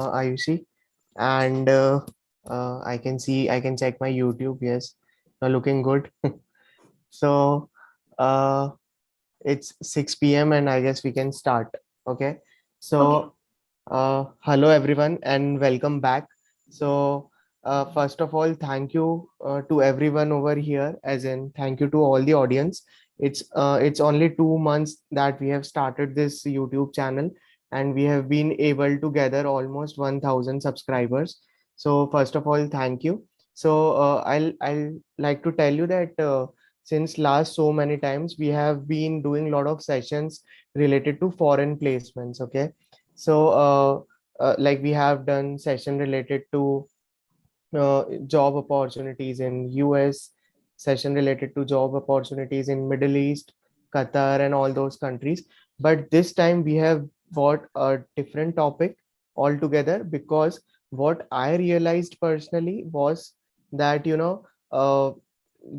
Ayushi, and I can check my YouTube. Yes, looking good. So uh, it's 6 p.m. and I guess we can start. Okay. Okay. So hello everyone and welcome back. So first of all, thank you to everyone over here, as in thank you to all the audience. It's only 2 months that we have started this YouTube channel, and we have been able to gather almost 1,000 subscribers. So first of all, thank you. So I'll like to tell you that since last so many times we have been doing a lot of sessions related to foreign placements. Okay, so like we have done session related to job opportunities in US, session related to job opportunities in Middle East, Qatar, and all those countries. But this time we have brought a different topic altogether, because what I realized personally was that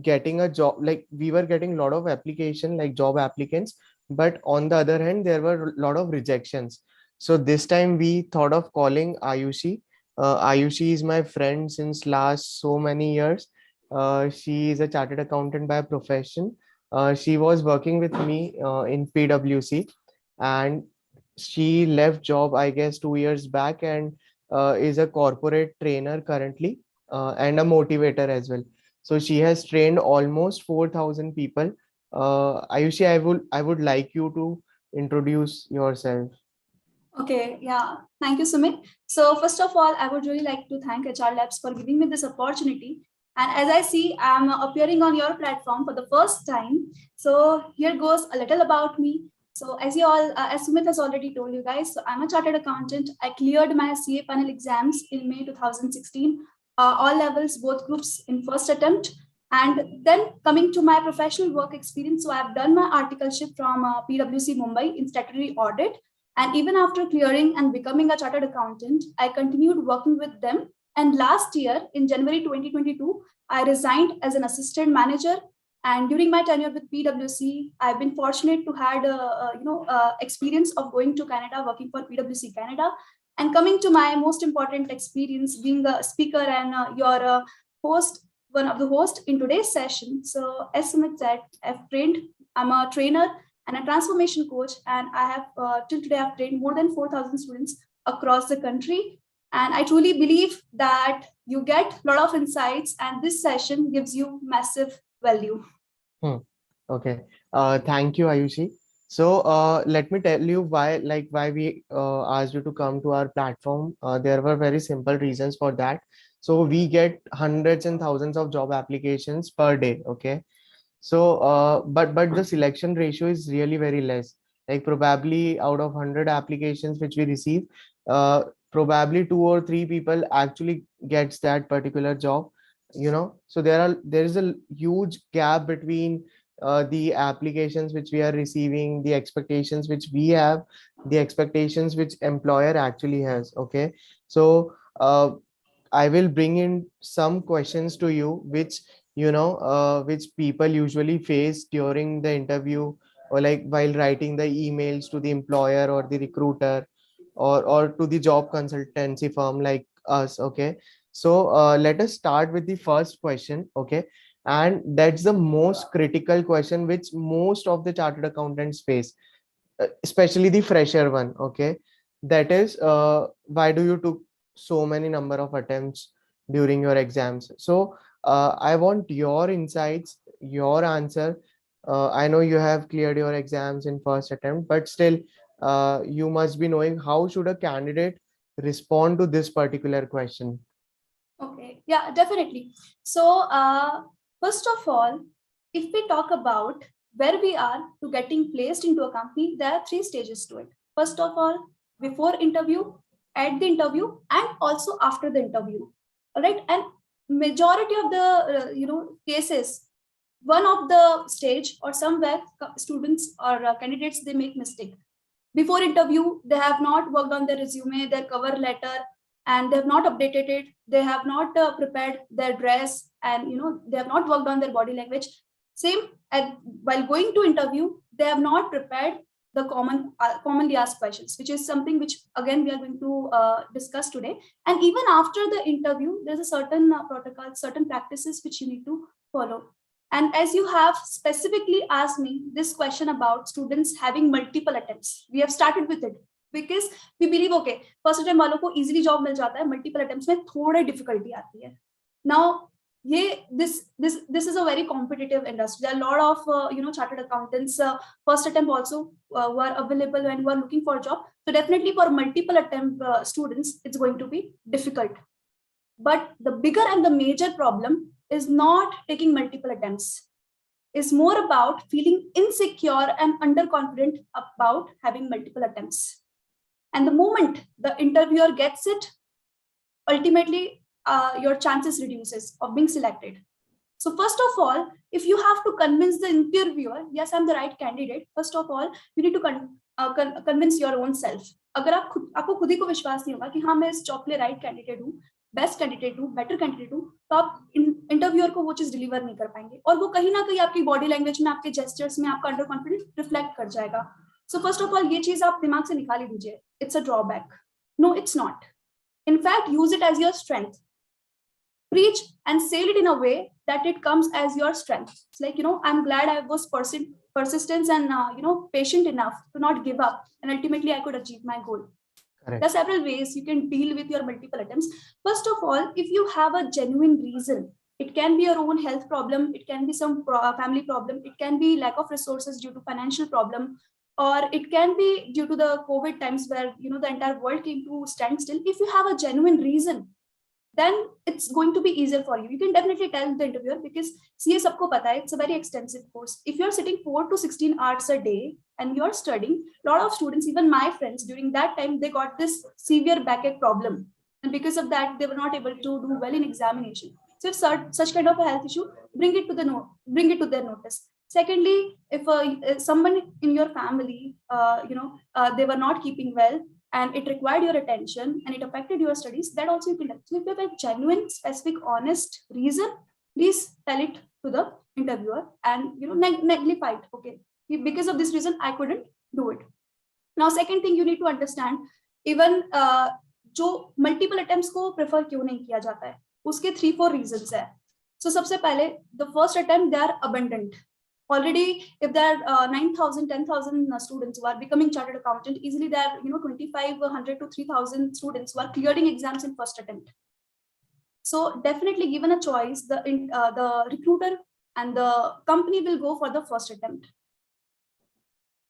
getting a job, like we were getting a lot of application like job applicants, but on the other hand there were a lot of rejections. So this time we thought of calling Ayushi. Ayushi is my friend since last so many years. She is a chartered accountant by profession. She was working with me in PwC, and she left job I guess 2 years back, and is a corporate trainer currently, and a motivator as well. So she has trained almost 4,000 people. Ayushi, I would like you to introduce yourself. Okay. Yeah. Thank you, Sumit. So first of all, I would really like to thank HR Labs for giving me this opportunity. And as I see, I'm appearing on your platform for the first time. So here goes a little about me. So as Sumit has already told you guys, so I'm a chartered accountant. I cleared my CA panel exams in May 2016, all levels, both groups in first attempt. And then coming to my professional work experience, so I've done my articleship from PwC Mumbai in statutory audit. And even after clearing and becoming a chartered accountant, I continued working with them. And last year, in January 2022, I resigned as an assistant manager. And during my tenure with PwC, I've been fortunate to had experience of going to Canada, working for PwC Canada, and coming to my most important experience being a speaker and your host, one of the hosts in today's session. So as Sumit said, I'm a trainer and a transformation coach. And I have till today I've trained more than 4,000 students across the country. And I truly believe that you get a lot of insights, and this session gives you massive value. Hmm. Okay. Thank you, Ayushi. So, let me tell you why we asked you to come to our platform. There were very simple reasons for that. So we get hundreds and thousands of job applications per day. Okay. So, but the selection ratio is really very less. Like probably out of 100 applications which we receive, probably two or three people actually gets that particular job. So there is a huge gap between the applications which we are receiving, the expectations which we have, the expectations which employer actually has. Okay, so I will bring in some questions to you, which people usually face during the interview, or like while writing the emails to the employer or the recruiter, or to the job consultancy firm like us. Okay, so let us start with the first question. Okay, and that's the most critical question which most of the chartered accountants face, especially the fresher one. Okay, that is, why do you took so many number of attempts during your exams? So I want your insights, your answer. I know you have cleared your exams in first attempt, but still you must be knowing how should a candidate respond to this particular question. Okay, yeah, definitely. So, first of all, if we talk about where we are to getting placed into a company, there are three stages to it. First of all, before interview, at the interview, and also after the interview. All right, and majority of the cases, one of the stage or somewhere students or candidates they make mistake before interview. They have not worked on their resume, their cover letter, and they have not updated it. They have not prepared their dress, and they have not worked on their body language. Same, while going to interview, they have not prepared the commonly asked questions, which is something which again we are going to discuss today. And even after the interview, there's a certain protocol, certain practices which you need to follow. And as you have specifically asked me this question about students having multiple attempts, we have started with it because we believe, okay, first attempt वालों को easily job मिल जाता है, multiple attempts में थोड़े difficulty आती है. Now, this is a very competitive industry. There are a lot of chartered accountants first attempt also who are available and who are looking for a job. So definitely for multiple attempt students, it's going to be difficult. But the bigger and the major problem is not taking multiple attempts. It's more about feeling insecure and underconfident about having multiple attempts. And the moment the interviewer gets it, ultimately your chances reduces of being selected. So first of all, if you have to convince the interviewer, yes, I'm the right candidate, first of all, you need to convince your own self. अगर आपको खुद ही को विश्वास नहीं होगा कि हाँ मैं इस जॉब के लिए राइट कैंडिडेट हूँ, बेस्ट कैंडिडेट हूँ, बेटर कैंडिडेट हूँ, तो आप इंटरव्यूअर को वो चीज डिलीवर नहीं कर पाएंगे और वो कहीं ना कहीं आपकी बॉडी लैंग्वेज में, आपके जेस्चर्स में आपका अंडर कॉन्फिडेंस रिफ्लेक्ट कर जाएगा. सो फर्स्ट ऑफ ऑल ये चीज आप दिमाग से निकाल ही दीजिए. It's a drawback. No, it's not. In fact, use it as your strength. Preach and sell it in a way that it comes as your strength. It's like, I'm glad I was persistent and, patient enough to not give up. And ultimately, I could achieve my goal. Correct. There are several ways you can deal with your multiple attempts. First of all, if you have a genuine reason, it can be your own health problem. It can be some family problem. It can be lack of resources due to financial problem. Or it can be due to the COVID times where, the entire world came to standstill. If you have a genuine reason, then it's going to be easier for you. You can definitely tell the interviewer because CA sabko pata hai, it's a very extensive course. If you're sitting 4 to 16 hours a day and you're studying, a lot of students, even my friends, during that time, they got this severe backache problem. And because of that, they were not able to do well in examination. So if such kind of a health issue, bring it to their notice. Secondly, if someone in your family, they were not keeping well and it required your attention and it affected your studies, that also you can tell. So if you have a genuine, specific, honest reason, please tell it to the interviewer and neglify it. Okay, because of this reason, I couldn't do it. Now, second thing you need to understand, even जो multiple attempts को prefer क्यों नहीं किया जाता है, उसके 3-4 reasons है. So सबसे पहले, the first attempt they are abundant. Already, if there are 9,000, 10,000 students who are becoming chartered accountant, easily there are 2,500 to 3,000 students who are clearing exams in first attempt. So definitely, given a choice, the recruiter and the company will go for the first attempt.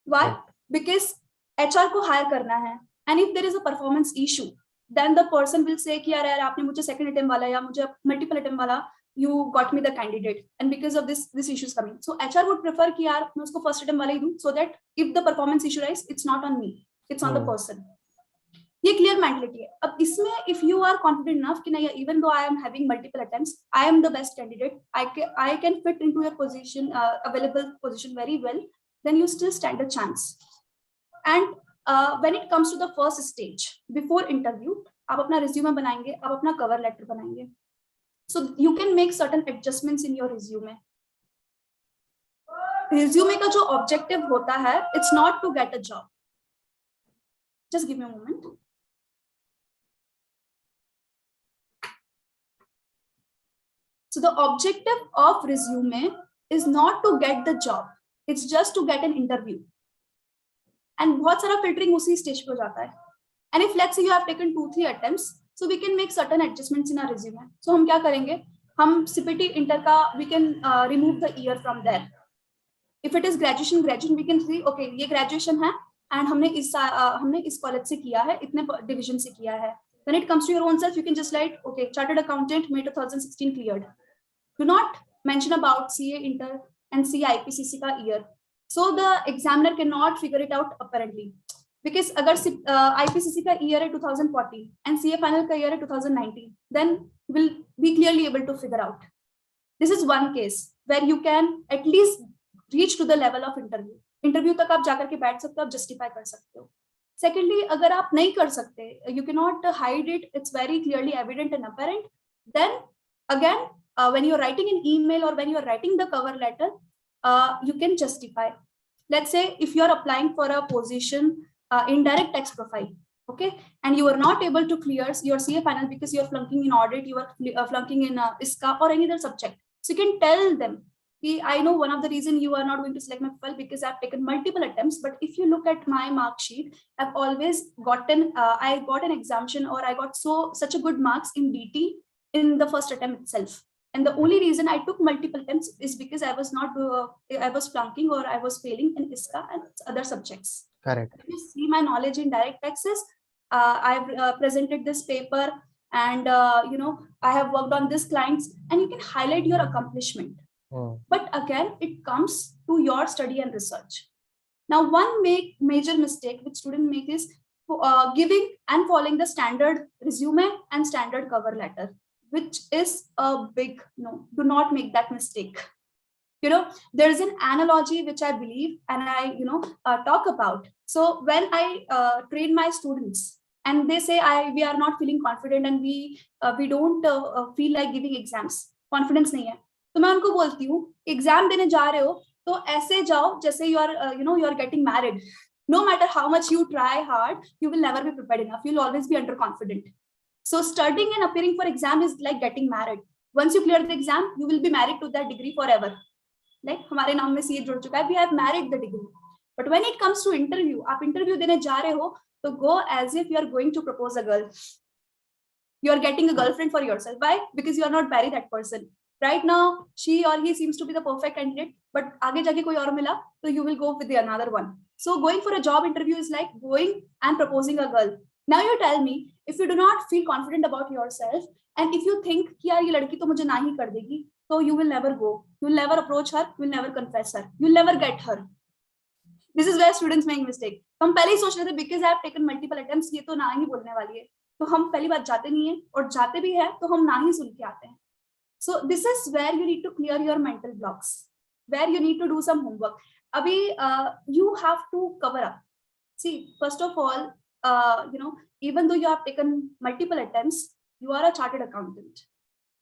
Why? Because HR को hire करना है, and if there is a performance issue, then the person will say कि यार आपने मुझे second attempt वाला या मुझे multiple attempt वाला, you got me the candidate, and because of this issue is coming. So HR would prefer कि यार मैं उसको first attempt वाला ही दूं, so that if the performance issue arises, it's not on me, it's on the person. ये clear mentality है. अब इसमें if you are confident enough कि नहीं, even though I am having multiple attempts, I am the best candidate, I can fit into your position, available position very well, then you still stand a chance. And when it comes to the first stage, before interview, आप अपना resume बनाएंगे, आप अपना cover letter बनाएंगे. So you can make certain adjustments in your resume. Resume का जो objective होता है, it's not to get a job. Just give me a moment. So the objective of resume is not to get the job. It's just to get an interview. And बहुत सारा filtering उसी stage पे हो जाता है. And if let's say you have taken 2-3 attempts, so we can make certain adjustments in our resume. So हम क्या करेंगे? हम CPT inter का we can remove the year from there. If it is graduation, we can see okay ये graduation है and हमने इस college से किया है, इतने division से किया है. When it comes to your own self, you can just write okay chartered accountant May 2016 cleared. Do not mention about CA inter and CA IPCC का year. So the examiner cannot figure it out apparently. Because अगर IPCC का year है 2014 and CA final का year है 2019, then we'll be clearly able to figure out. This is one case where you can at least reach to the level of interview. Interview तक आप जाकर के बैठ सकते हो, आप justify कर सकते हो. Secondly, अगर आप नहीं कर सकते, you cannot hide it, it's very clearly evident and apparent, then again, when you're writing an email or when you're writing the cover letter, you can justify. let's say if you're applying for a position in direct tax profile, okay, and you are not able to clear your CA final because you're flunking in audit, you are flunking in ISCA or any other subject. So you can tell them, I know one of the reason you are not going to select my profile because I've taken multiple attempts, but if you look at my mark sheet, I've always gotten, I got an exemption or I got such a good marks in DT in the first attempt itself. And the only reason I took multiple attempts is because I was not, I was flunking or I was failing in ISCA and other subjects. Correct. If you see my knowledge in direct taxes, I've presented this paper and, I have worked on this clients, and you can highlight your accomplishment. But again, it comes to your study and research. Now, one major mistake which students make is giving and following the standard resume and standard cover letter, which is a big no. Do not make that mistake. There is an analogy which I believe and I, talk about. So when I train my students and they say we are not feeling confident and we don't feel like giving exams, confidence nahi hai. तो मैं उनको बोलती हूँ exam देने जा रहे हो तो ऐसे जाओ जैसे you are getting married. No matter how much you try hard, you will never be prepared enough. You'll always be underconfident. So studying and appearing for exam is like getting married. Once you clear the exam, you will be married to that degree forever. Like हमारे नाम में CA जुड़ चुका है, we have married the degree. But when it comes to interview, आप interview देने जा रहे हो तो go as if you are going to propose a girl. You are getting a girlfriend for yourself. Why? Because you are not married that person. Right now, she or he seems to be the perfect candidate, but आगे जाके कोई और मिला, so you will go with the another one. So going for a job interview is like going and proposing a girl. Now you tell me, if you do not feel confident about yourself, and if you think कि यार ये लड़की तो मुझे ना ही कर देगी, so you will never go. You will never approach her. You will never confess her. You will never get her. This is where students make mistake. हम पहले ही सोच रहे थे because I have taken multiple attempts, ये तो ना ही बोलने वाली है, तो हम पहली बात जाते नहीं है, और जाते भी है तो हम ना ही सुन के आते हैं. So this is where you need to clear your mental blocks, where you need to do some homework. Abhi, you have to cover up. See, first of all, even though you have taken multiple attempts, you are a chartered accountant.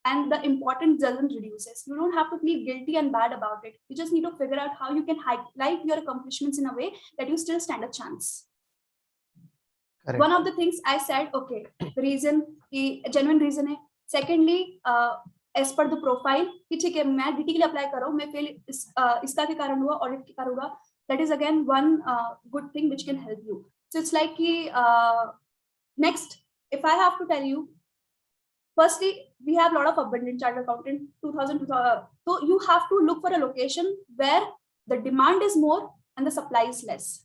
And the importance doesn't reduces. You don't have to feel guilty and bad about it. You just need to figure out how you can highlight your accomplishments in a way that you still stand a chance. Correct. One of the things I said, okay, the reason, genuine reason है. Secondly, as per the profile, कि ठीक है मैं DT के लिए apply कर रहा हूँ, मैं fail इसका के कारण हुआ, audit के कारण हुआ. That is again one good thing which can help you. So it's like कि next, if I have to tell you, firstly, we have a lot of abundant chartered accountant, 2000. So you have to look for a location where the demand is more and the supply is less.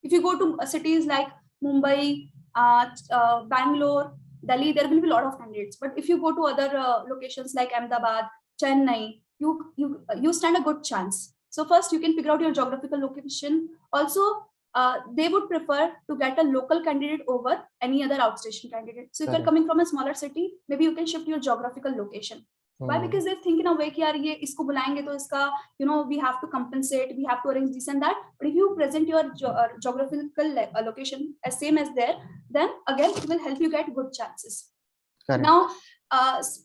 If you go to cities like Mumbai, Bangalore, Delhi, there will be a lot of candidates. But if you go to other locations like Ahmedabad, Chennai, you stand a good chance. So first, you can figure out your geographical location. Also, they would prefer to get a local candidate over any other outstation candidate. So if you're coming from a smaller city, maybe you can shift your geographical location. Why? Because they think in a way कि यार ये इसको बुलाएंगे तो इसका, we have to compensate, we have to arrange this and that. But if you present your geographical location as same as there, then again it will help you get good chances. Correct. Now,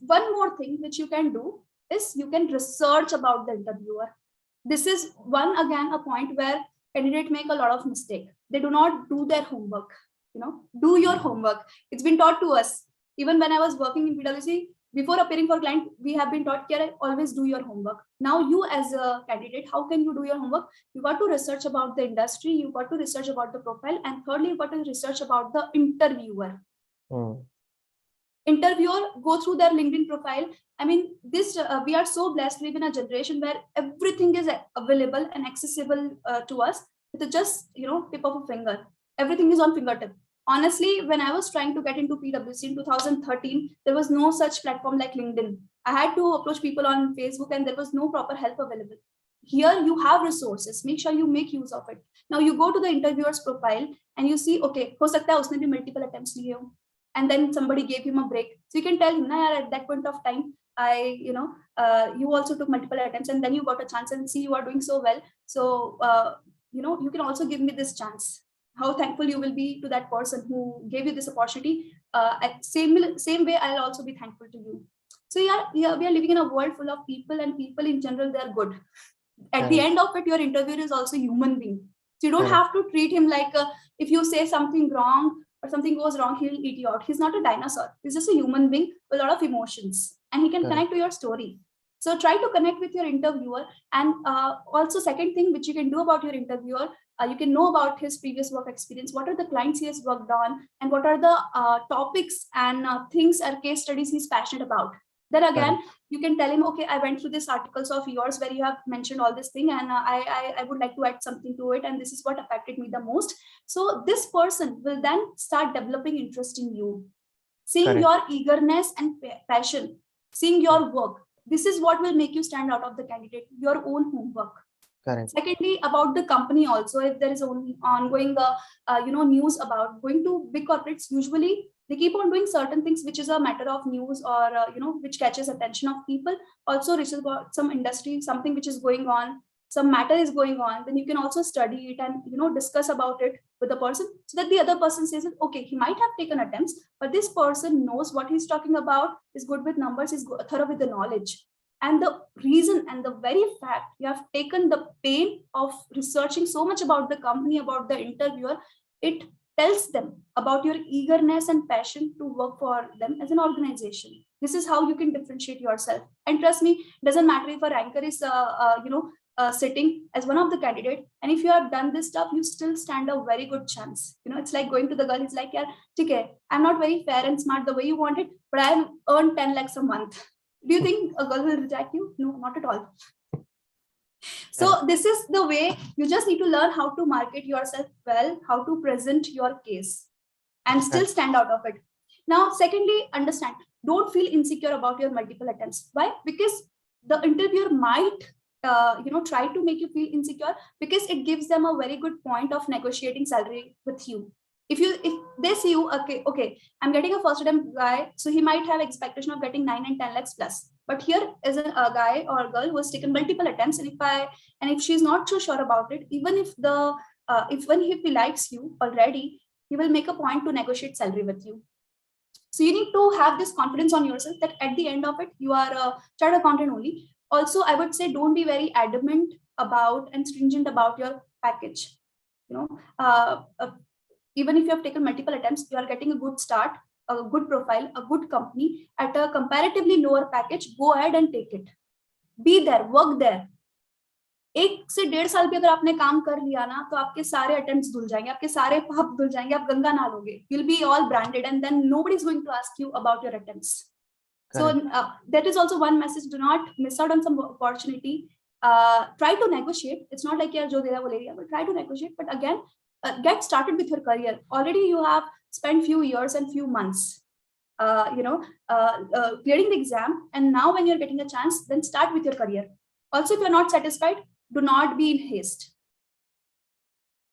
one more thing which you can do is you can research about the interviewer. This is one again a point where candidates make a lot of mistake. They do not do their homework. Do your homework. It's been taught to us. Even when I was working in PwC, before appearing for client, we have been taught here, always do your homework. Now you as a candidate, how can you do your homework? You got to research about the industry, you got to research about the profile, and thirdly, you got to research about the interviewer. Interviewer, go through their LinkedIn profile. I mean, this we are so blessed to live in a generation where everything is available and accessible to us with just tip of a finger. Everything is on fingertip. Honestly, when I was trying to get into PwC in 2013, there was no such platform like LinkedIn. I had to approach people on Facebook and there was no proper help available. Here you have resources. Make sure you make use of it. Now you go to the interviewer's profile and you see, okay, ho sakta hai usne bhi multiple attempts liye ho. And then somebody gave him a break. So you can tell him, at that point of time, you also took multiple attempts and then you got a chance and see you are doing so well. So, you can also give me this chance. How thankful you will be to that person who gave you this opportunity. At same way, I'll also be thankful to you. So yeah, we are living in a world full of people, and people in general, they are good. At the end of it, your interviewer is also a human being. So you don't Correct. have to treat him like if you say something wrong or something goes wrong, he'll eat you out. He's not a dinosaur. He's just a human being with a lot of emotions, and he can Correct. connect to your story. So try to connect with your interviewer. And also, second thing which you can do about your interviewer, you can know about his previous work experience, what are the clients he has worked on, and what are the topics and things or case studies he's passionate about. Then again, you can tell him, okay, I went through this articles of yours where you have mentioned all this thing, and I would like to add something to it, and this is what affected me the most. So this person will then start developing interest in you, seeing Correct. your eagerness and passion, seeing your work. This is what will make you stand out of the candidate, your own homework. Correct. Secondly, about the company also, if there is ongoing news about going to big corporates, usually they keep on doing certain things which is a matter of news, or which catches attention of people. Also research about some industry, something which is going on, some matter is going on, then you can also study it and discuss about it with the person, so that the other person says that, okay, he might have taken attempts, but this person knows what he's talking about, is good with numbers, is thorough with the knowledge. And the reason and the very fact you have taken the pain of researching so much about the company, about the interviewer, it tells them about your eagerness and passion to work for them as an organization. This is how you can differentiate yourself. And trust me, it doesn't matter if a ranker is sitting as one of the candidate, and if you have done this stuff, you still stand a very good chance. It's like going to the girl, it's like, yeah, okay, I'm not very fair and smart the way you want it, but I earned 10 lakhs a month. Do you think a girl will reject you? No, not at all. So this is the way you just need to learn how to market yourself well, how to present your case and still stand out of it. Now, secondly, understand, don't feel insecure about your multiple attempts. Why? Because the interviewer might try to make you feel insecure, because it gives them a very good point of negotiating salary with you. If they see you, okay, I'm getting a first attempt guy, so he might have expectation of getting 9 and 10 lakhs plus. But here is a guy or a girl who has taken multiple attempts, and if she's not so sure about it, even if if he likes you already, he will make a point to negotiate salary with you. So you need to have this confidence on yourself that at the end of it, you are a chartered accountant only. Also, I would say, don't be very adamant about and stringent about your package. Even if you have taken multiple attempts, you are getting a good start, a good profile, a good company at a comparatively lower package. Go ahead and take it. Be there, work there. 1 से 1.5 साल भी अगर आपने काम कर लिया ना, तो आपके सारे अटेम्प्ट्स धुल जाएंगे, आपके सारे पाप धुल जाएंगे, आप गंगा नहा लोगे. You'll be all branded, and then nobody is going to ask you about your attempts. So that is also one message. Do not miss out on some opportunity. Try to negotiate. It's not like you're jo dera wo le liya, but try to negotiate. But again, get started with your career. Already you have spent few years and few months clearing the exam, and now when you're getting a chance, then start with your career. Also, if you're not satisfied, do not be in haste.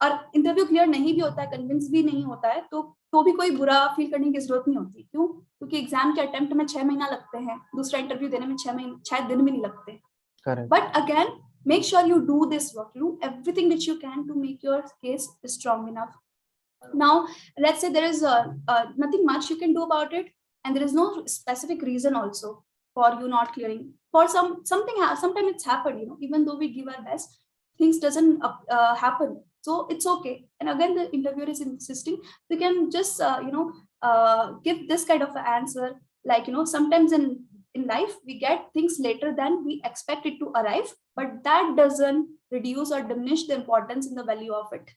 और interview clear नहीं भी होता है, convince भी नहीं होता है, तो भी कोई बुरा फील करने की जरूरत नहीं होती. क्यों? क्योंकि एग्जाम के अटेम्प्ट में 6 महीना लगते हैं, दूसरा इंटरव्यू देने में 6 दिन भी नहीं लगते. But again, make sure you do this work, you do everything that you can to make your case strong enough. Now, let's say there is nothing much you can do about it, and there is no specific reason also for you not clearing. For sometimes it's happened, even though we give our best, things doesn't happen. So it's okay. And again, the interviewer is insisting, you can just give this kind of an answer, like, sometimes in life we get things later than we expect it to arrive, but that doesn't reduce or diminish the importance in the value of it.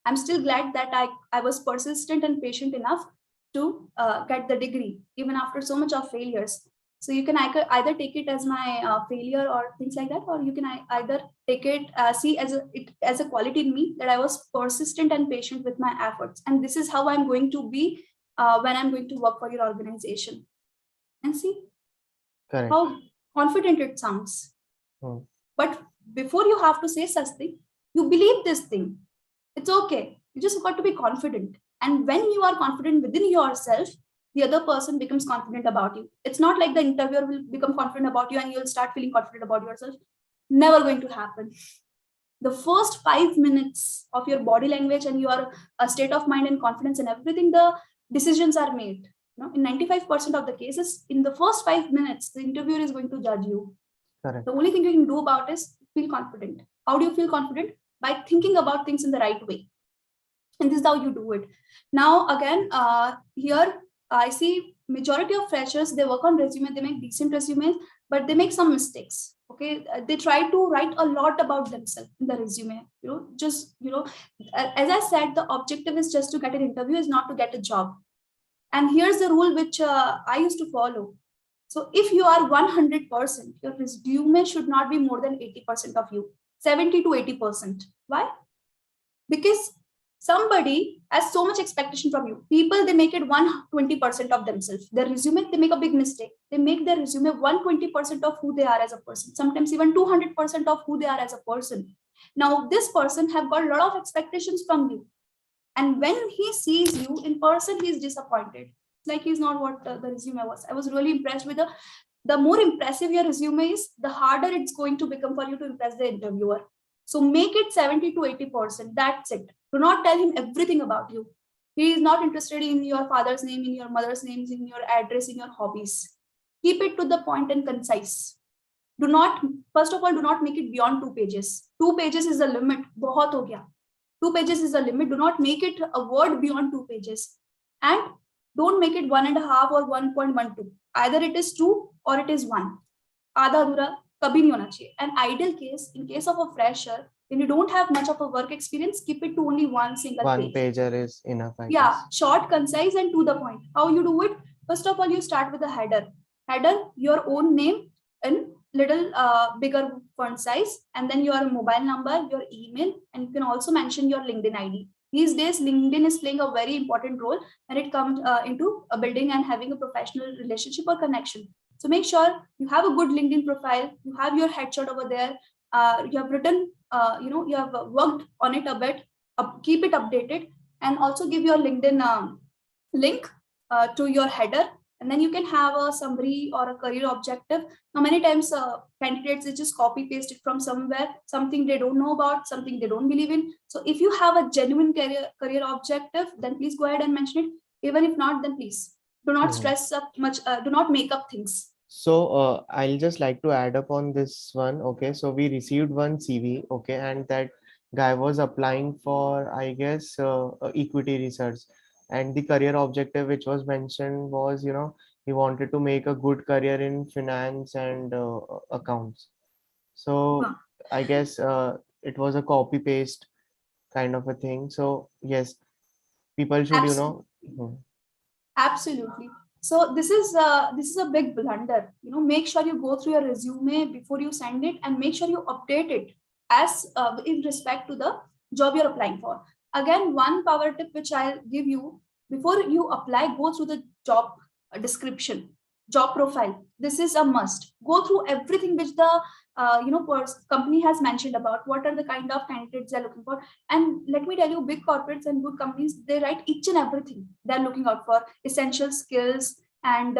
I'm still glad that I was persistent and patient enough to get the degree, even after so much of failures. So you can either take it as my failure or things like that, or you can either take it, see as a quality in me, that I was persistent and patient with my efforts. And this is how I'm going to be when I'm going to work for your organization. And see how confident it sounds. But before you have to say such thing, you believe this thing. It's okay. You just got to be confident. And when you are confident within yourself, the other person becomes confident about you. It's not like the interviewer will become confident about you and you'll start feeling confident about yourself. Never going to happen. The first 5 minutes of your body language and your state of mind and confidence and everything, the decisions are made. In 95% of the cases, in the first 5 minutes, the interviewer is going to judge you. Correct. The only thing you can do about is feel confident. How do you feel confident? By thinking about things in the right way. And this is how you do it. Now, again, here I see majority of freshers, they work on resume, they make decent resumes, but they make some mistakes. Okay, they try to write a lot about themselves in the resume. As I said, the objective is just to get an interview, is not to get a job. And here's the rule which I used to follow. So if you are 100%, your resume should not be more than 80% of you, 70 to 80%. Why? Because somebody has so much expectation from you. People, they make it 120% of themselves. Their resume, they make a big mistake. They make their resume 120% of who they are as a person, sometimes even 200% of who they are as a person. Now, this person have got a lot of expectations from you. And when he sees you in person, he's disappointed. Like he's not what the resume was. I was really impressed with the more impressive your resume is, the harder it's going to become for you to impress the interviewer. So make it 70 to 80%. That's it. Do not tell him everything about you. He is not interested in your father's name, in your mother's names, in your address, in your hobbies. Keep it to the point and concise. Do not, first of all, do not make it beyond 2 pages. 2 pages is the limit. Bahut ho gaya. 2 pages is the limit. Do not make it a word beyond 2 pages. And don't make it 1.5 or 1.12. Either it is 2 or it is 1. Aadha adhura kabhi nahi hona chahiye. An ideal case, in case of a fresher, when you don't have much of a work experience, keep it to only one single One page. pager is enough, I Yeah, guess. short, concise, and to the point. How you do it? First of all, you start with a header. Header, your own name in little bigger font size, and then your mobile number, your email, and you can also mention your LinkedIn ID. These days, LinkedIn is playing a very important role when it comes into a building and having a professional relationship or connection. So make sure you have a good LinkedIn profile, you have your headshot over there, you have written, you have worked on it a bit, keep it updated, and also give your LinkedIn link to your header, and then you can have a summary or a career objective. Now, many times candidates, they just copy paste it from somewhere, something they don't know about, something they don't believe in. So if you have a genuine career objective, then please go ahead and mention it. Even if not, then please do not stress up much, do not make up things. So I'll just like to add up on this one. Okay, so we received one CV. Okay, and that guy was applying for, I guess, equity research, and the career objective which was mentioned was, he wanted to make a good career in finance and accounts. So I guess it was a copy paste kind of a thing. So yes, people should, Absolutely. So this is a big blunder. Make sure you go through your resume before you send it, and make sure you update it as in respect to the job you're applying for. Again, one power tip which I'll give you: before you apply, go through the job description, job profile. This is a must. Go through everything which the company has mentioned about what are the kind of candidates they're looking for. And let me tell you, big corporates and good companies, they write each and everything they're looking out for: essential skills and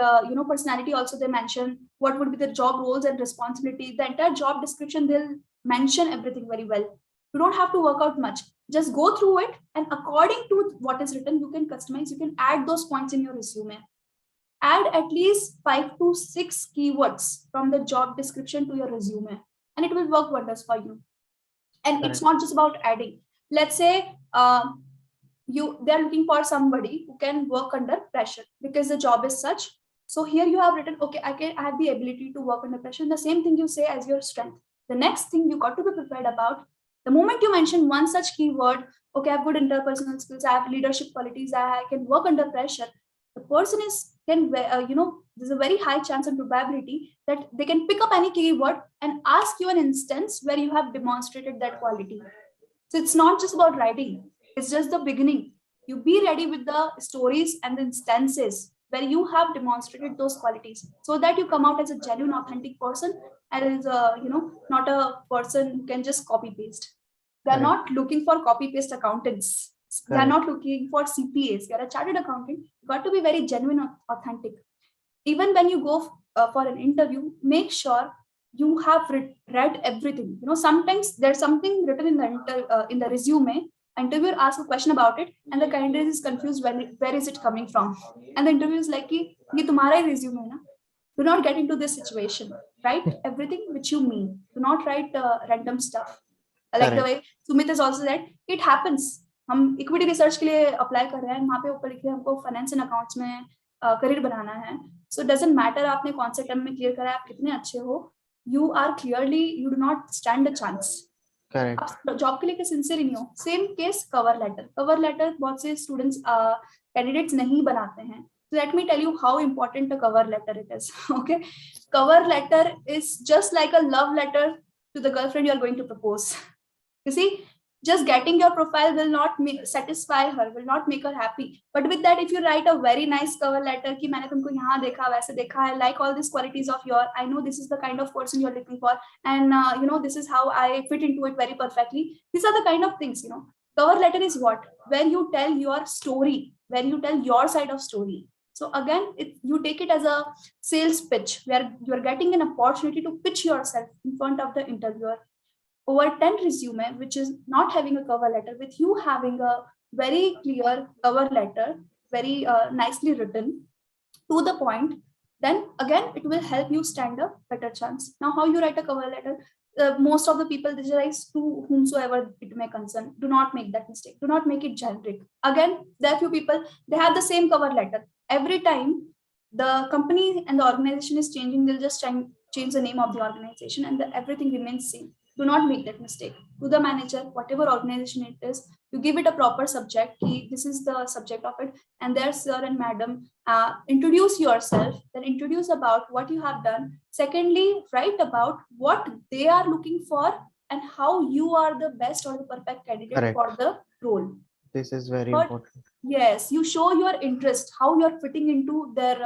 personality. Also, they mention what would be the job roles and responsibility. The entire job description, they'll mention everything very well. You don't have to work out much. Just go through it, and according to what is written, you can customize, you can add those points in your resume. Add at least 5 to 6 keywords from the job description to your resume, and it will work wonders for you. And it's not just about adding. Let's say they're looking for somebody who can work under pressure because the job is such. So here you have written, okay, I have the ability to work under pressure. And the same thing you say as your strength. The next thing you got to be prepared about, the moment you mention one such keyword, okay, I have good interpersonal skills, I have leadership qualities, I can work under pressure, the person there's a very high chance and probability that they can pick up any keyword and ask you an instance where you have demonstrated that quality. So it's not just about writing, it's just the beginning. You be ready with the stories and the instances where you have demonstrated those qualities, so that you come out as a genuine, authentic person, and is not a person who can just copy paste. They're not looking for copy paste accountants. They're not looking for CPAs. You're a chartered accountant. You got to be very genuine, authentic. Even when you go for an interview, make sure you have read everything. Sometimes there's something written in the resume. Interviewer asks a question about it, and the candidate is confused where is it coming from. And the interviewer is like, "Ye tumhara hi resume hai na?" Do not get into this situation. Write everything which you mean. Do not write random stuff. Like the Correct. way Sumit has also said, it happens. हम equity research के लिए apply कर रहे हैं, वहां पे ऊपर लिखे हमको फाइनेंस एंड अकाउंट्स में करियर बनाना है. सो डजंट मैटर आपने कौन से टर्म में क्लियर करा है, आप कितने अच्छे हो, you are clearly, you do not stand a chance. Correct. आप जॉब के लिए सिंसियर ही नहीं हो. Same case cover letter. Cover letter बहुत से स्टूडेंट्स कैंडिडेट्स नहीं बनाते हैं. So let me tell you how important a cover letter it is. Okay, cover letter is just like a love letter to the girlfriend you are going to propose. You see, just getting your profile will not satisfy her, will not make her happy. But with that, if you write a very nice cover letter कि मैंने तुमको यहाँ देखा, वैसे देखा, I like all these qualities of your, I know this is the kind of person you're looking for, and you know, this is how I fit into it very perfectly. These are the kind of things, you know. Cover letter is what? When you tell your story, when you tell your side of story. So again, you take it as a sales pitch where you're getting an opportunity to pitch yourself in front of the interviewer. Over 10 resume, which is not having a cover letter, with you having a very clear cover letter, very nicely written, to the point, then again, it will help you stand a better chance. Now, how you write a cover letter? Most of the people, this is to whomsoever it may concern. Do not make that mistake. Do not make it generic. Again, there are few people, they have the same cover letter. Every time the company and the organization is changing, they'll just change the name of the organization, and everything remains same. Do not make that mistake. To the manager, whatever organization it is, you give it a proper subject. This is the subject of it, and there, sir and madam, introduce yourself, then introduce about what you have done. Secondly, write about what they are looking for and how you are the best or the perfect candidate. Correct. For the role. This is very But important. yes, you show your interest, how you are fitting into their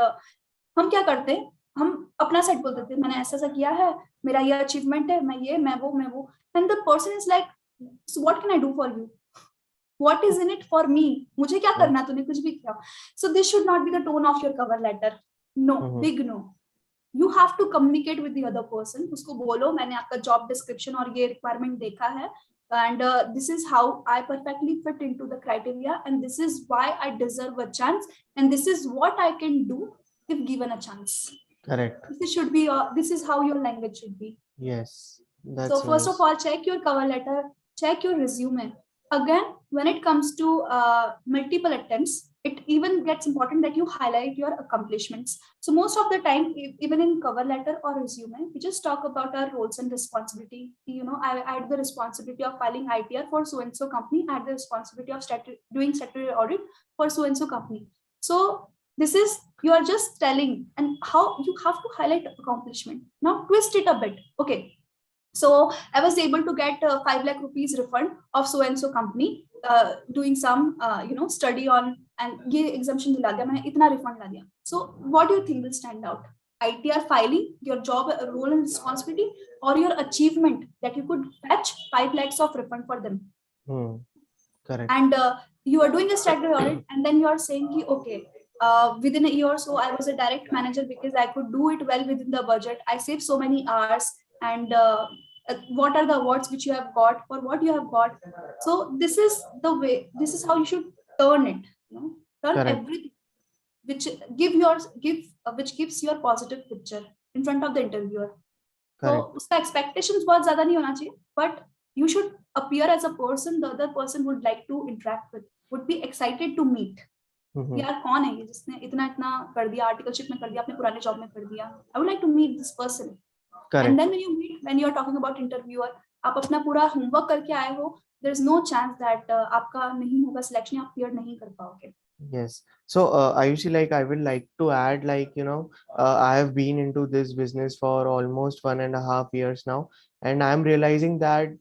हम क्या करते हैं, हम अपना side बोल देते हैं, मैंने ऐसा ऐसा किया है, मेरा ये अचीवमेंट है, मैं ये, मैं वो, and the person is like, so what can I do for you? What is in it for me? मुझे क्या करना, तूने कुछ भी किया. So this should not be the tone of your cover letter. No, big no. You have to communicate with the other person. उसको बोलो मैंने आपका job description और ये requirement देखा है, and this is how I perfectly fit into the criteria, and this is why I deserve a chance, and this is what I can do if given a chance. Correct. This should be this is how your language should be. Yes, that's so first nice. of all, check your cover letter, check your resume. Again, when it comes to multiple attempts, it even gets important that you highlight your accomplishments. So most of the time, even in cover letter or resume, we just talk about our roles and responsibility. You know, I had the responsibility of filing ITR for so and so company. I had the responsibility of doing statutory audit for so and so company. So this is, you are just telling, and how you have to highlight accomplishment. Now twist it a bit. Okay, so I was able to get 5 lakh rupees refund of so and so company, doing some you know, study on, and ye exemption dila diya, maine itna refund la diya. So what do you think will stand out? ITR filing, your job role and responsibility, or your achievement that you could fetch 5 lakhs of refund for them? Correct. And you are doing a statutory audit, and then you are saying ki, okay, within a year or so I was a direct manager because I could do it well within the budget. I saved so many hours, and what are the awards which you have got, or what you have got. So this is the way, this is how you should turn it, you know, turn Correct. everything which which gives your positive picture in front of the interviewer. So uska expectations bahut zyada nahi hona chahiye, but you should appear as a person the other person would like to interact with, would be excited to meet. यार कौन है ये जिसने इतना इतना कर दिया, articleship में कर दिया, अपने पुराने जॉब में कर दिया. I would like to meet this person. Correct. And then when you meet, when you are talking about interviewer, आप अपना पूरा होमवर्क करके आए हो, there is no chance that आपका नहीं होगा सिलेक्शन, आप क्लियर नहीं कर पाओगे. Yes. So, Ayushi, like I would like to add, like, you know, I have been into this business for almost 1.5 years now, and I'm realizing that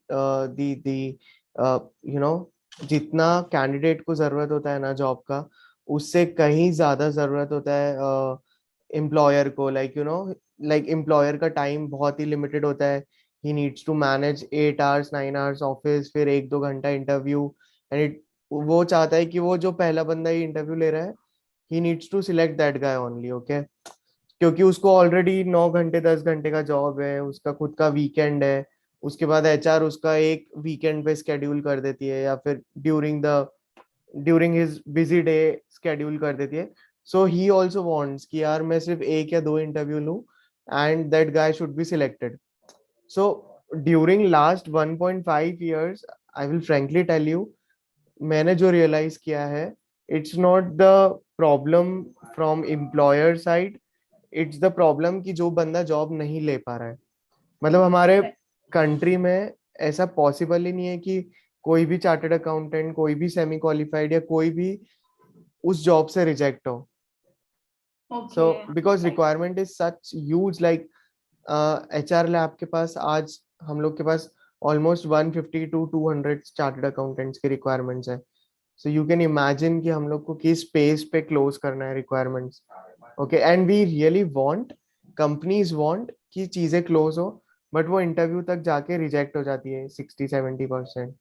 you know, जितना candidate को जरूरत होता है ना जॉब का, उससे कहीं ज्यादा जरूरत होता है एम्प्लॉयर को. Like you know, like employer का टाइम बहुत ही लिमिटेड होता है. He needs to manage 8 hours 9 hours office, फिर 1-2 घंटा इंटरव्यू, एंड वो चाहता है कि वो जो पहला बंदा ही इंटरव्यू ले रहा है, he needs to select that guy only. Okay, क्योंकि उसको ऑलरेडी 9 घंटे 10 घंटे का जॉब है, उसका खुद का वीकेंड है, उसके बाद एचआर उसका एक वीकेंड पे स्केड्यूल कर देती है, या फिर during his busy day schedule कर देती है. So he also wants कि यार मैं सिर्फ एक या दो इंटरव्यू लूं and that guy should be selected. So during last 1.5 years, I will frankly tell you, मैंने जो realize किया है, it's not the problem from employer side, it's the problem कि जो बंदा जॉब नहीं ले पा रहा है. मतलब हमारे कंट्री में ऐसा पॉसिबल ही नहीं है कि कोई भी चार्टर्ड अकाउंटेंट, कोई भी सेमी क्वालिफाइड या कोई भी उस जॉब से रिजेक्ट हो. So Okay. because requirement is such huge, like HR lab के पास आज हम लोग के पास ऑलमोस्ट 150 टू 200 चार्टर्ड अकाउंटेंट्स की रिक्वायरमेंट्स है. सो यू कैन इमेजिन कि हम लोग को किस पेस पे क्लोज करना है requirements. Okay, and we really want, companies want कि चीजें क्लोज हो, बट वो इंटरव्यू तक जाके रिजेक्ट हो जाती है 60-70%.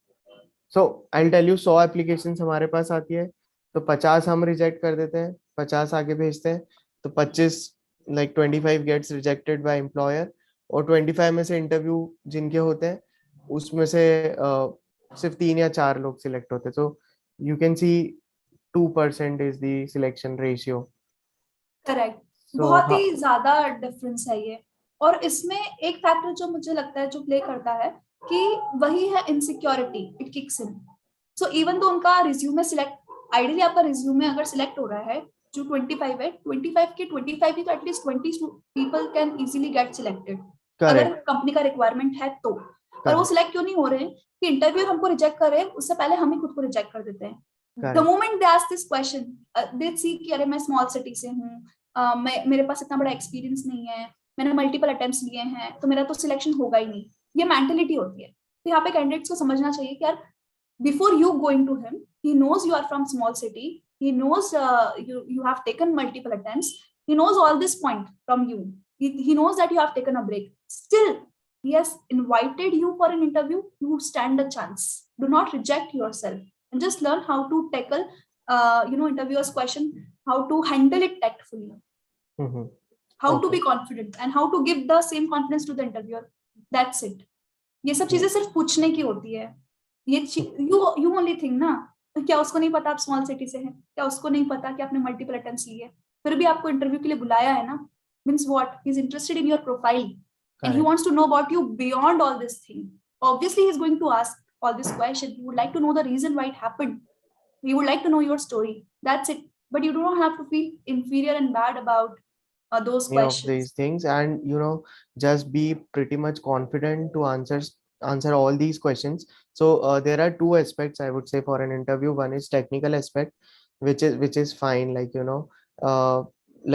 सो आई टेल यू, 100 एप्लीकेशन हमारे पास आती है तो 50 हम रिजेक्ट कर देते हैं, 50 आगे भेजते हैं, तो 25, like 25 gets rejected by employer, और 25 में से इंटरव्यू जिनके होते हैं उसमें से सिर्फ 3 या 4 लोग सिलेक्ट होते हैं. तो you can see 2% is the selection ratio. Correct. So बहुत ही ज्यादा डिफरेंस है ये. और इसमें एक फैक्टर जो मुझे लगता है जो प्ले करता है कि वही है insecurity. It kicks in. So even तो उनका रिज्यूमे सिलेक्ट, आइडियली आपका रिज्यूमे अगर सिलेक्ट हो रहा है जो 25 है, 25 के 25 ही तो at least 20 people can easily get selected अगर करेक्ट, कंपनी का रिक्वायरमेंट है तो. पर वो करेक्ट, सिलेक्ट क्यों नहीं हो रहे हैं कि इंटरव्यू हमको रिजेक्ट कर रहे हैं, उससे पहले हम ही खुद को रिजेक्ट कर देते हैं. The correct, moment they ask this question, they see कि अरे मैं स्मॉल सिटी से हूँ, मेरे पास इतना बड़ा एक्सपीरियंस नहीं है, मैंने मल्टीपल अटेम्प्ट्स लिए हैं तो मेरा तो सिलेक्शन होगा ही नहीं. ये मेंटेलिटी होती है. तो यहाँ पे कैंडिडेट्स को समझना चाहिए कि यार before you going to him, he knows you are from small city, he knows you have taken multiple attempts, he knows all this point from you, he knows that you have taken a break, still he has invited you for an interview. You stand a chance. Do not reject yourself and just learn how to tackle interviewer's question, how to handle it tactfully, how to be confident and how to give the same confidence to the interviewer. That's it. ये सब चीजें सिर्फ पूछने की होती है. ये you only think ना, क्या उसको नहीं पता आप स्मॉल सिटी से हैं? क्या उसको नहीं पता कि आपने मल्टीपल अटेम्प्ट्स लिए? फिर भी आपको इंटरव्यू के लिए बुलाया है ना. Means what? He is interested in your profile and he wants to know about you beyond all this thing. Obviously he is going to ask all this question. He would like to know the reason why it happened. He would like to know your story. That's it. But you do not have to feel inferior and bad about those any of questions. these things, and just be pretty much confident to answer all these questions. So there are two aspects, I would say, for an interview. One is technical aspect, which is fine, like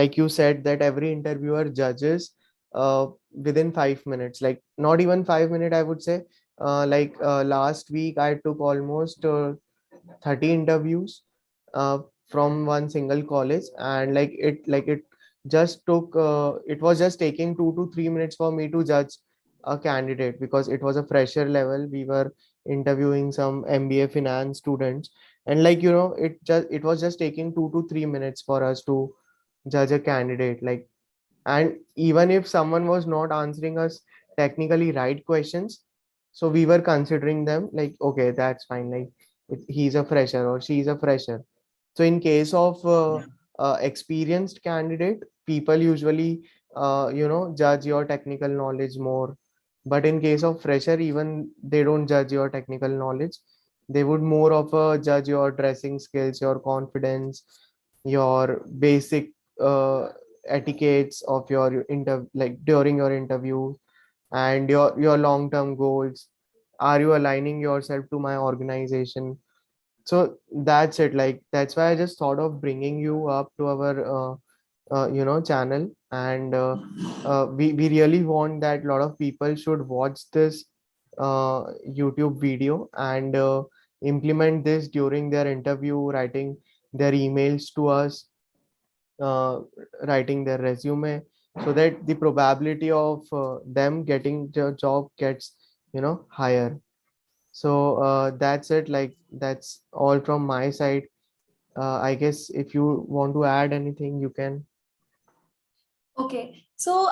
like you said, that every interviewer judges within 5 minutes, like not even 5 minutes, I would say. Last week I took almost 30 interviews uh, from one single college, and it just took it was just taking 2 to 3 minutes for me to judge a candidate, because it was a fresher level. We were interviewing some MBA finance students, and it was just taking 2 to 3 minutes for us to judge a candidate. Like, and even if someone was not answering us technically right questions, so we were considering them like, okay, that's fine, like he's a fresher or she's a fresher. So in case of experienced candidate, people usually judge your technical knowledge more. But in case of fresher, even they don't judge your technical knowledge. They would more of judge your dressing skills, your confidence, your basic etiquettes of your like during your interview, and your long-term goals. Are you aligning yourself to my organization? So that's it. Like, that's why I just thought of bringing you up to our channel, and we really want that a lot of people should watch this YouTube video, and implement this during their interview, writing their emails to us, uh, writing their resume, so that the probability of them getting the job gets higher. So that's it. Like, that's all from my side. I guess if you want to add anything, you can. Okay, so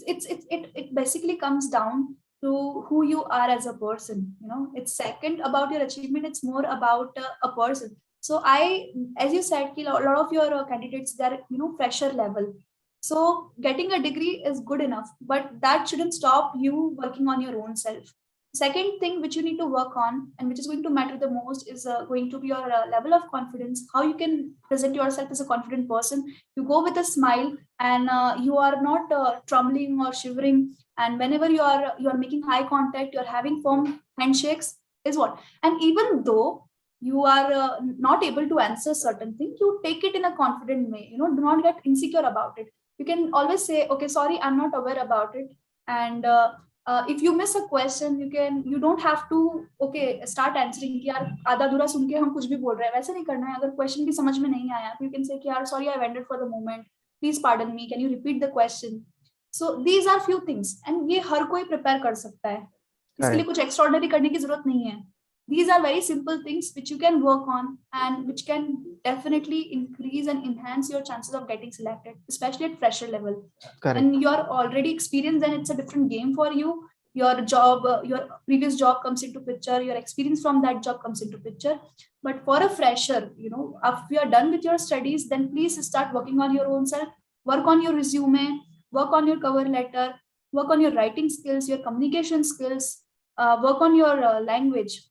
it basically comes down to who you are as a person. It's second about your achievement. It's more about a person. So as you said, a lot of your candidates, they're fresher level. So getting a degree is good enough, but that shouldn't stop you working on your own self. Second thing which you need to work on, and which is going to matter the most, is going to be your level of confidence. How you can present yourself as a confident person. You go with a smile, and you are not trembling or shivering. And whenever you are making eye contact, you're having firm handshakes. Is what. And even though you are not able to answer certain things, you take it in a confident way. Do not get insecure about it. You can always say, okay, sorry, I'm not aware about it. And if you miss a question, you don't have to okay start answering कि यार आधा अधूरा सुन के हम कुछ भी बोल रहे हैं, वैसे नहीं करना है. अगर क्वेश्चन भी समझ में नहीं आया, you can say कि यार sorry, I waited for the moment, please pardon me, can you repeat the question. So these are few things, and ये हर कोई prepare कर सकता है. इसके लिए कुछ extraordinary करने की जरूरत नहीं है. These are very simple things which you can work on, and which can definitely increase and enhance your chances of getting selected, especially at fresher level. Correct. And you're already experienced, then it's a different game for you. Your job, your previous job comes into picture, your experience from that job comes into picture. But for a fresher, if you are done with your studies, then please start working on your own self. Work on your resume, work on your cover letter, work on your writing skills, your communication skills, work on your language.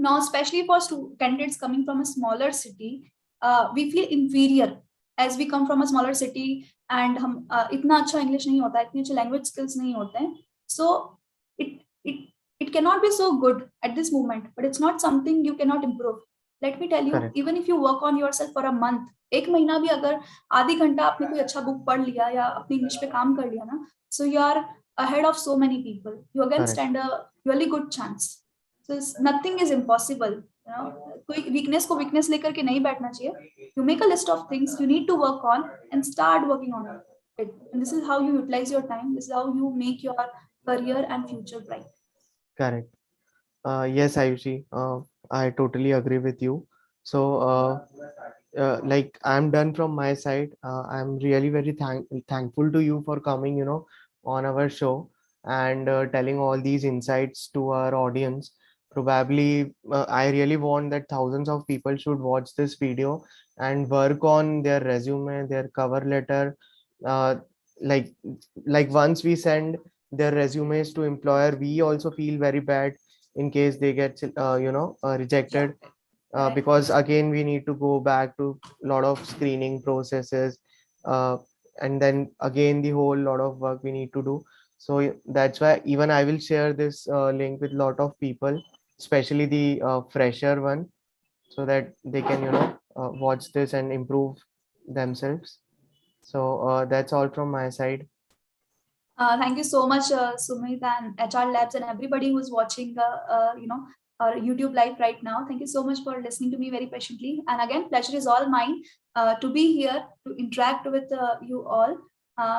Now, especially for candidates coming from a smaller city, we feel inferior as we come from a smaller city, and हम इतना अच्छा English नहीं होता है, इतने अच्छे language skills नहीं होते हैं. So it cannot be so good at this moment, but it's not something you cannot improve. Let me tell you, Correct. even if you work on yourself for a month, एक महीना भी अगर आधी घंटा आपने कोई अच्छा बुक पढ़ लिया या अपनी इंग्लिश पे काम कर लिया ना, so you are ahead of so many people. You again Correct. stand a really good chance. So nothing is impossible. कोई weakness को weakness लेकर के नहीं बैठना चाहिए. You make a list of things you need to work on and start working on it. And this is how you utilize your time. This is how you make your career and future bright. Correct. Yes, Ayushi, I totally agree with you. So, like I'm done from my side. I'm really very thankful to you for coming, on our show and telling all these insights to our audience. Probably, I really want that thousands of people should watch this video and work on their resume, their cover letter. Uh, like, like once we send their resumes to employer, we also feel very bad in case they get rejected, Correct. because again we need to go back to a lot of screening processes, uh, and then again the whole lot of work we need to do. So that's why even I will share this link with a lot of people, especially the fresher one, so that they can watch this and improve themselves. So that's all from my side. Thank you so much, Sumit and HR Labs and everybody who's watching, our YouTube live right now. Thank you so much for listening to me very patiently. And again, pleasure is all mine to be here to interact with you all.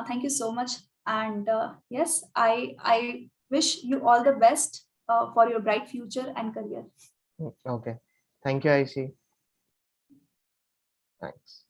Thank you so much. And yes, I wish you all the best for your bright future and career. Okay, thank you, Aishi. Thanks.